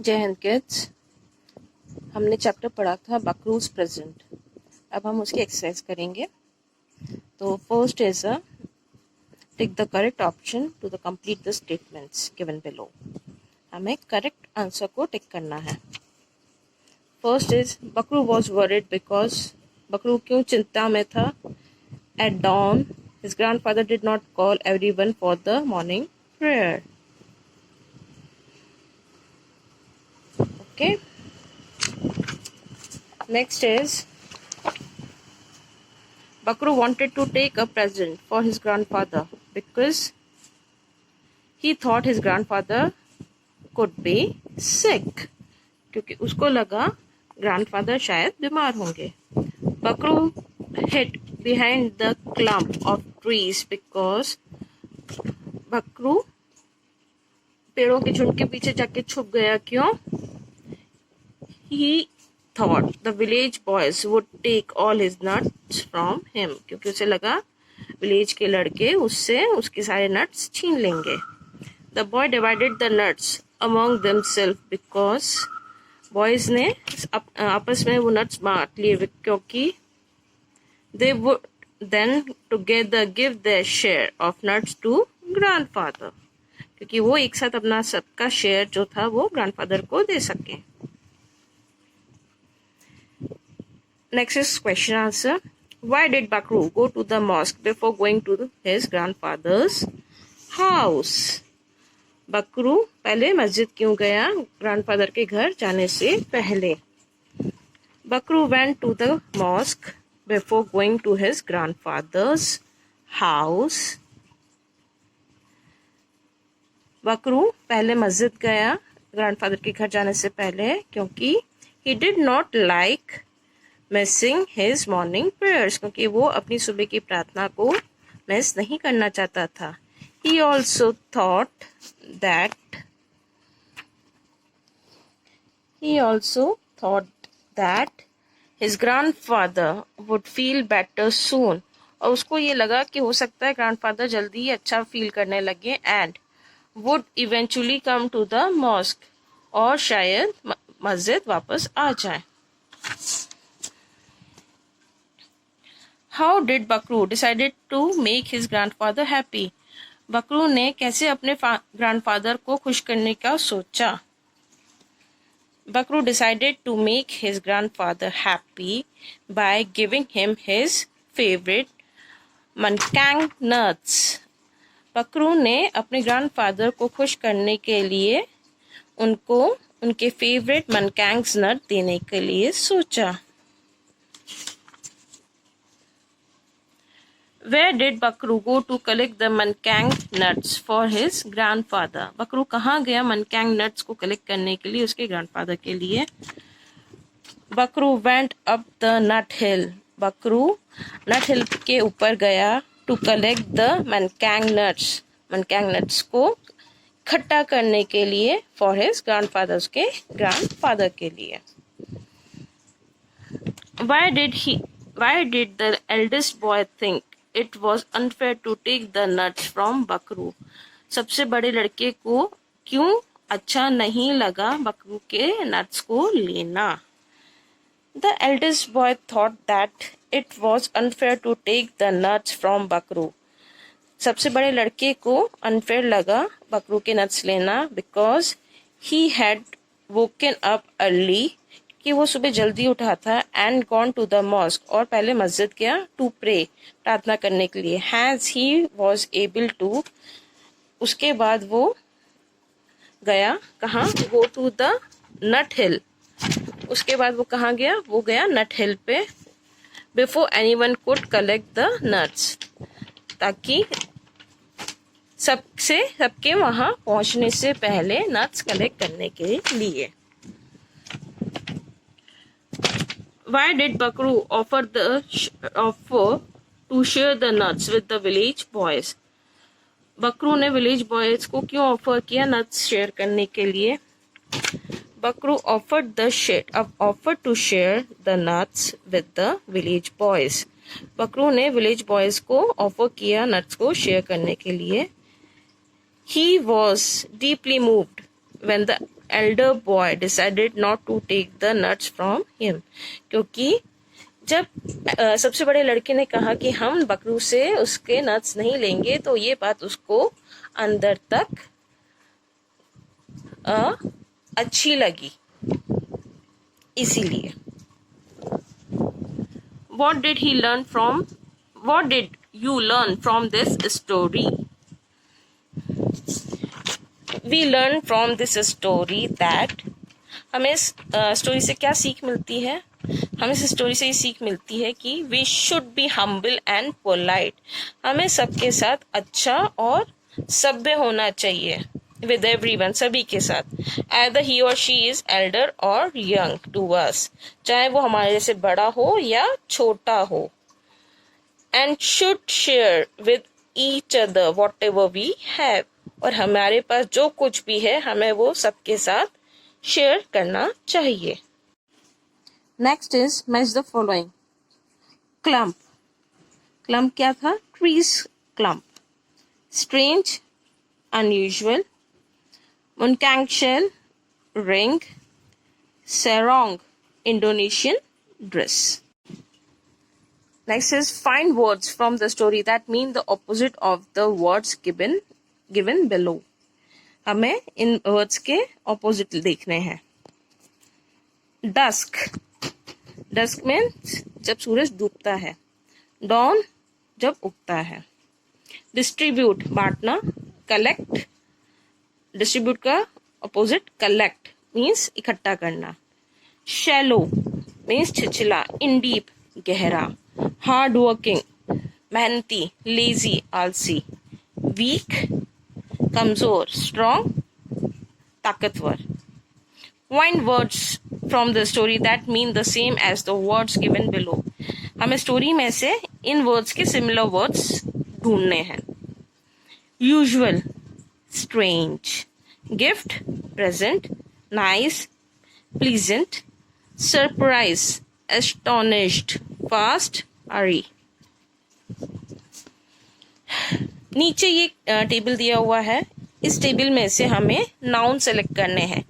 जय हिंद किड्स। हमने चैप्टर पढ़ा था बकरूज प्रेजेंट। अब हम उसकी एक्सरसाइज करेंगे। तो first is tick the correct option to the complete the statements given below. हमें करेक्ट आंसर को टिक करना है। First is Bakru was worried because Bakru क्यों चिंता में था। At dawn his grandfather did not call everyone for the morning prayer. Okay, next is Bakru wanted to take a present for his grandfather because he thought his grandfather could be sick. क्योंकि उसको लगा grandfather शायद बीमार होंगे. बकरू hid behind the clump of trees because बकरू पेड़ों के झुंड के पीछे जाके छुप गया. क्यों? He thought the village boys would take all his nuts from him. क्योंकि उसे लगा विलेज के लड़के उससे उसके सारे नट्स छीन लेंगे. The boy divided the nuts among themselves because boys ने आपस में वो नट्स बांट लिए क्योंकि they would then together give their share of nuts to grandfather. क्योंकि वो एक साथ अपना सबका शेयर जो था वो ग्रैंडफादर को दे सके. Next is question answer. Why did Bakru go to the mosque before going to his grandfather's house? बकरू पहले मस्जिद क्यों गया ग्रैंडफादर के घर जाने से पहले? बकरू went to the mosque before going to his grandfather's house. बकरू पहले मस्जिद गया ग्रैंडफादर के घर जाने से पहले क्योंकि he did not like missing his morning prayers. क्योंकि वो अपनी सुबह की प्रार्थना को मिस नहीं करना चाहता था. He also thought that his grandfather would feel better soon. और उसको ये लगा कि हो सकता है ग्रैंडफादर जल्दी ही अच्छा फील करने लगे and would eventually come to the mosque. और शायद मस्जिद वापस आ जाए. How did Bakru decided to make his grandfather happy? बकरू ने कैसे अपने ग्रैंडफादर को खुश करने का सोचा? बकरू decided to make his grandfather happy by giving him his favorite mankang nuts. बकरू ने अपने ग्रैंडफादर को खुश करने के लिए उनको उनके फेवरेट मनकैंग्स नट देने के लिए सोचा. Where did Bakru go to collect the mankang nuts for his grandfather? बकरू कहाँ गया मनकैंग नट्स को कलेक्ट करने के लिए उसके ग्रैंडफादर के लिए? बकरू went up the nut hill. बकरू नट हिल के ऊपर गया to collect the mankang nuts. Mankang nuts को इकट्ठा करने के लिए for his grandfather, उसके ग्रैंडफादर के लिए. Why did the eldest boy think it was unfair to take the nuts from बकरू? सबसे बड़े लड़के को क्यों अच्छा नहीं लगा बकरू के नट्स को लेना? The eldest boy thought that it was unfair to take the nuts from बकरू. सबसे बड़े लड़के को अनफेयर लगा बकरू के नट्स लेना because he had woken up early. कि वो सुबह जल्दी उठा था and gone to the mosque. और पहले मस्जिद गया to pray, प्रार्थना करने के लिए. As he was able to, उसके बाद वो गया कहाँ? Go to the nut hill. उसके बाद वो कहाँ गया? वो गया नट हिल पे before anyone could collect the nuts. ताकि सबके वहां पहुंचने से पहले नट्स कलेक्ट करने के लिए. Why did Bakru offer to share the nuts with the village boys? बकरू ने विलेज बॉयज को क्यों ऑफर किया नट्स शेयर करने के लिए? बकरू offered to share the nuts with the village boys. बकरू ने विलेज बॉयज को ऑफर किया नट्स को शेयर करने के लिए. He was deeply moved when the elder boy decided not to take the nuts from him. क्योंकि जब सबसे बड़े लड़के ने कहा कि हम बकरू से उसके नट्स नहीं लेंगे, तो ये बात उसको अंदर तक अच्छी लगी, इसीलिए. What did you learn from this story? We learn from this story that हमें इस स्टोरी से क्या सीख मिलती है? हमें इस स्टोरी से ये सीख मिलती है कि we should be humble and polite. हमें सबके साथ अच्छा और सभ्य होना चाहिए. With everyone, सभी के साथ. Either he or she is elder or young to us. चाहे वो हमारे से बड़ा हो या छोटा हो. And should share with each other whatever we have. और हमारे पास जो कुछ भी है हमें वो सबके साथ शेयर करना चाहिए. Next is match the following. Clump. Clump क्या था? Trees clump. Strange, unusual. Munkang shell, ring. Sarong, Indonesian dress. Next is find words from the story that mean the opposite of the words given below. हमें इन words के opposite देखने हैं. Dusk. Dusk means जब सूरज डूबता है. Dawn जब उगता है. Distribute बांटना. Collect. Distribute का ऑपोजिट collect means इकट्ठा करना. Shallow means छिछला. In deep गहरा. Hard working मेहनती. Lazy आलसी. Weak कमजोर. Strong ताकतवर. Find words from the story that mean the same as the words given below. हमें स्टोरी में से इन वर्ड्स के सिमिलर वर्ड्स ढूंढने हैं. Usual strange. Gift present. Nice pleasant. Surprise astonished. Fast hurry. नीचे ये टेबल दिया हुआ है. इस टेबल में से हमें नाउन सेलेक्ट करने हैं.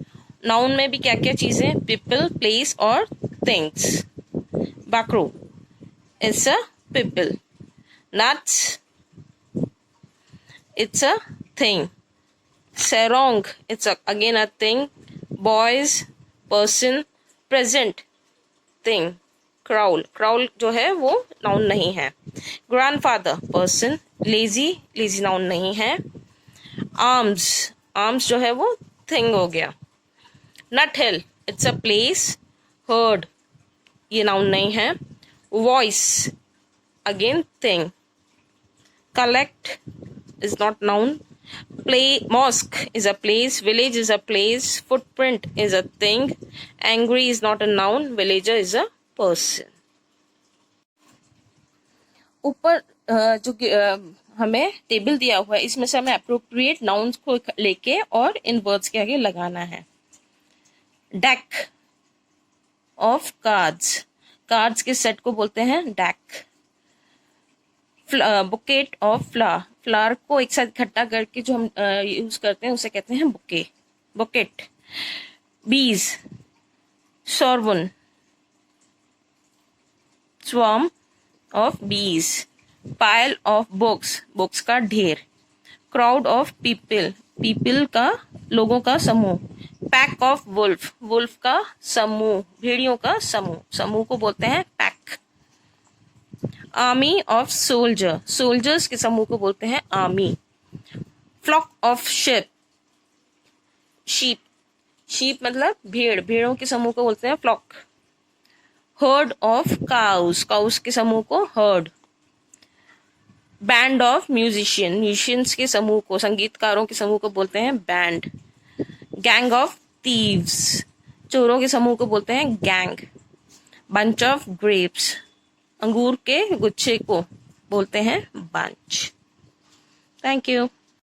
नाउन में भी क्या क्या चीजें? पीपल, प्लेस और things. Bakru it's a people. Nuts it's a thing. sarong it's again a thing. Boys person. Present thing. Crawl जो है वो नाउन नहीं है. Grandfather person. लेजी नाउन नहीं है. आर्म्स जो है वो थिंग हो गया. नट हिल इट्स अ प्लेस. हर्ड ये नाउन नहीं है. Voice again thing. Collect is not noun. Mosque is a place. Village is a place. Footprint is a thing. Angry is not a noun. Villager is a person. ऊपर जो हमें table दिया हुआ है इसमें से हमें अप्रोप्रिएट नाउन्स को लेके और इन वर्ड्स के आगे लगाना है. डेक ऑफ कार्ड्स के सेट को बोलते हैं डेक. बुकेट ऑफ फ्लावर को एक साथ इकट्ठा करके जो हम यूज करते हैं उसे कहते हैं बुकेट. बीज सॉर्वन. स्वार्म ऑफ बीज. पाइल ऑफ बुक्स का ढेर. क्राउड ऑफ पीपल का लोगों का समूह. पैक ऑफ वुल्फ का समूह. भेड़ियों का समूह को बोलते हैं पैक. आर्मी ऑफ सोल्जर्स के समूह को बोलते हैं आर्मी. फ्लॉक ऑफ शीप मतलब भेड़ों के समूह को बोलते हैं फ्लॉक. हर्ड ऑफ काउस के समूह को हर्ड. बैंड ऑफ म्यूजिशियंस के समूह को, संगीतकारों के समूह को बोलते हैं बैंड. गैंग ऑफ थीव्स चोरों के समूह को बोलते हैं गैंग. बंच ऑफ ग्रेप्स अंगूर के गुच्छे को बोलते हैं बंच. Thank you.